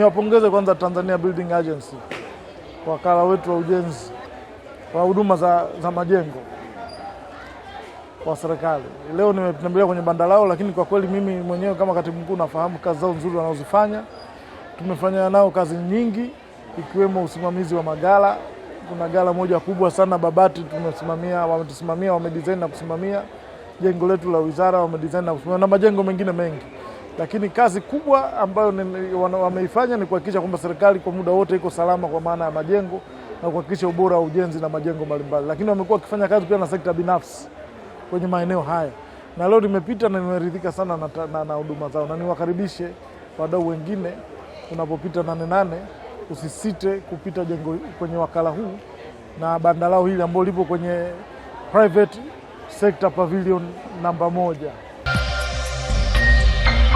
Niwapongeze kwanza Tanzania Building Agency, wakala wetu wa ujenzi wa huduma za majengo wa serikali. Leo nimetembelea kwenye banda lao, lakini kwa kweli mimi mwenyewe kama katibu mkuu nafahamu kazi zao nzuri wanazofanya. Tumefanya nao kazi nyingi ikiwemo usimamizi wa magala. Kuna gala moja kubwa sana Babati wametusimamia, wamedesign na kusimamia. Jengo letu la wizara wamedesign na kusimamia, na majengo mengine mengi. Lakini kazi kubwa ambayo wameifanya ni kuhakikisha kwamba serikali kwa muda wote iko salama kwa maana ya majengo na kuhakikisha ubora wa ujenzi na majengo mbalimbali. Lakini wamekuwa wakifanya kazi pia na sekta binafsi kwenye maeneo haya. Na leo nimepita na nimeridhika sana na huduma zao, na niwakaribishe wadau wengine unapopita Nane Nane usisite kupita jengo kwenye wakala huu na banda lao hili ambalo lipo kwenye private sector pavilion namba 1.